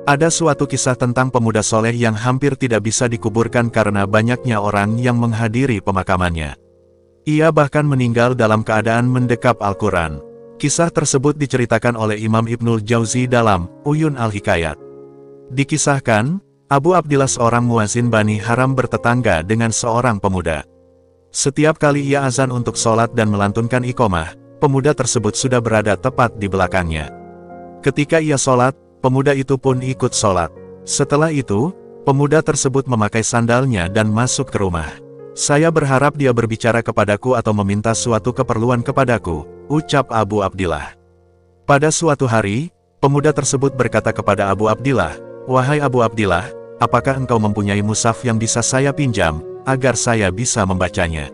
Ada suatu kisah tentang pemuda soleh yang hampir tidak bisa dikuburkan karena banyaknya orang yang menghadiri pemakamannya. Ia bahkan meninggal dalam keadaan mendekap Al-Quran. Kisah tersebut diceritakan oleh Imam Ibnul Jauzi dalam Uyun Al-Hikayat. Dikisahkan, Abu Abdillah seorang muazin Bani Haram bertetangga dengan seorang pemuda. Setiap kali ia azan untuk sholat dan melantunkan iqomah, pemuda tersebut sudah berada tepat di belakangnya. Ketika ia sholat, pemuda itu pun ikut sholat. Setelah itu, pemuda tersebut memakai sandalnya dan masuk ke rumah. Saya berharap dia berbicara kepadaku atau meminta suatu keperluan kepadaku, ucap Abu Abdillah. Pada suatu hari, pemuda tersebut berkata kepada Abu Abdillah, "Wahai Abu Abdillah, apakah engkau mempunyai mushaf yang bisa saya pinjam, agar saya bisa membacanya?"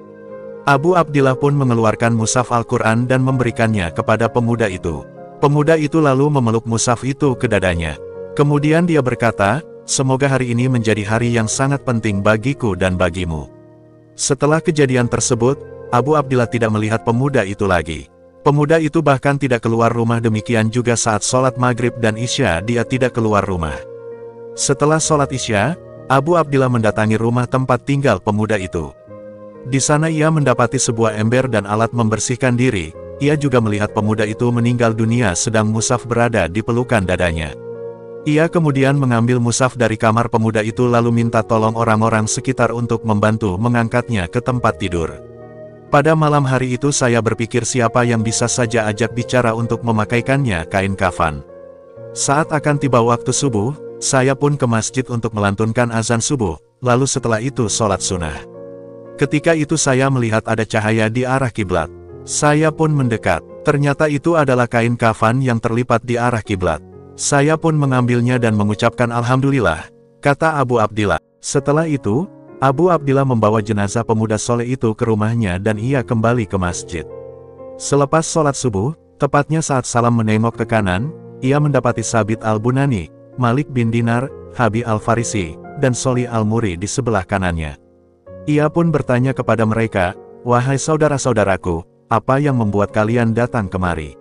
Abu Abdillah pun mengeluarkan mushaf Al-Quran dan memberikannya kepada pemuda itu. Pemuda itu lalu memeluk mushaf itu ke dadanya. Kemudian dia berkata, "Semoga hari ini menjadi hari yang sangat penting bagiku dan bagimu." Setelah kejadian tersebut, Abu Abdillah tidak melihat pemuda itu lagi. Pemuda itu bahkan tidak keluar rumah, demikian juga saat sholat maghrib dan isya dia tidak keluar rumah. Setelah sholat isya, Abu Abdillah mendatangi rumah tempat tinggal pemuda itu. Di sana ia mendapati sebuah ember dan alat membersihkan diri. Ia juga melihat pemuda itu meninggal dunia sedang mushaf berada di pelukan dadanya. Ia kemudian mengambil mushaf dari kamar pemuda itu lalu minta tolong orang-orang sekitar untuk membantu mengangkatnya ke tempat tidur. Pada malam hari itu saya berpikir siapa yang bisa saja ajak bicara untuk memakaikannya kain kafan. Saat akan tiba waktu subuh, saya pun ke masjid untuk melantunkan azan subuh, lalu setelah itu sholat sunnah. Ketika itu saya melihat ada cahaya di arah kiblat. Saya pun mendekat, ternyata itu adalah kain kafan yang terlipat di arah kiblat. Saya pun mengambilnya dan mengucapkan Alhamdulillah, kata Abu Abdillah. Setelah itu, Abu Abdillah membawa jenazah pemuda soleh itu ke rumahnya dan ia kembali ke masjid. Selepas sholat subuh, tepatnya saat salam menengok ke kanan, ia mendapati Sabit Al-Bunani, Malik bin Dinar, Habi Al-Farisi, dan Soli Al-Muri di sebelah kanannya. Ia pun bertanya kepada mereka, "Wahai saudara-saudaraku, apa yang membuat kalian datang kemari?"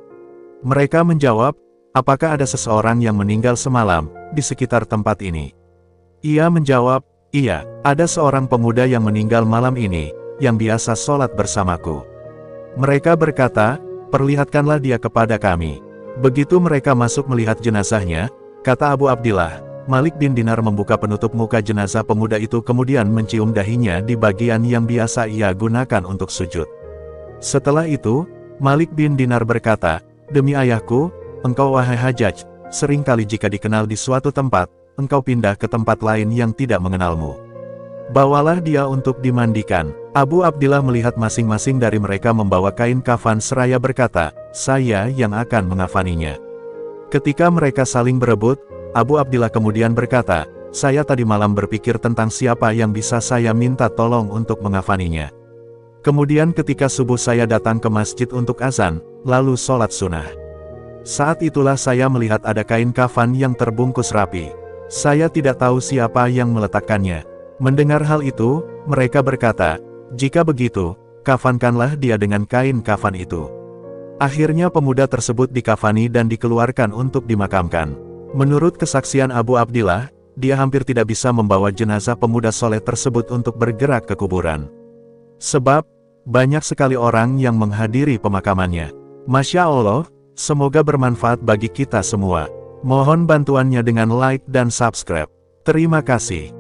Mereka menjawab, "Apakah ada seseorang yang meninggal semalam di sekitar tempat ini?" Ia menjawab, "Iya, ada seorang pemuda yang meninggal malam ini, yang biasa sholat bersamaku." Mereka berkata, "Perlihatkanlah dia kepada kami." Begitu mereka masuk melihat jenazahnya, kata Abu Abdillah, Malik bin Dinar membuka penutup muka jenazah pemuda itu kemudian mencium dahinya di bagian yang biasa ia gunakan untuk sujud. Setelah itu, Malik bin Dinar berkata, "Demi ayahku, engkau wahai Hajjaj, seringkali jika dikenal di suatu tempat, engkau pindah ke tempat lain yang tidak mengenalmu. Bawalah dia untuk dimandikan." Abu Abdillah melihat masing-masing dari mereka membawa kain kafan seraya berkata, "Saya yang akan mengafaninya." Ketika mereka saling berebut, Abu Abdillah kemudian berkata, "Saya tadi malam berpikir tentang siapa yang bisa saya minta tolong untuk mengafaninya. Kemudian ketika subuh saya datang ke masjid untuk azan, lalu sholat sunnah. Saat itulah saya melihat ada kain kafan yang terbungkus rapi. Saya tidak tahu siapa yang meletakkannya." Mendengar hal itu, mereka berkata, "Jika begitu, kafankanlah dia dengan kain kafan itu." Akhirnya pemuda tersebut dikafani dan dikeluarkan untuk dimakamkan. Menurut kesaksian Abu Abdillah, dia hampir tidak bisa membawa jenazah pemuda soleh tersebut untuk bergerak ke kuburan. Sebab, banyak sekali orang yang menghadiri pemakamannya. Masya Allah, semoga bermanfaat bagi kita semua. Mohon bantuannya dengan like dan subscribe. Terima kasih.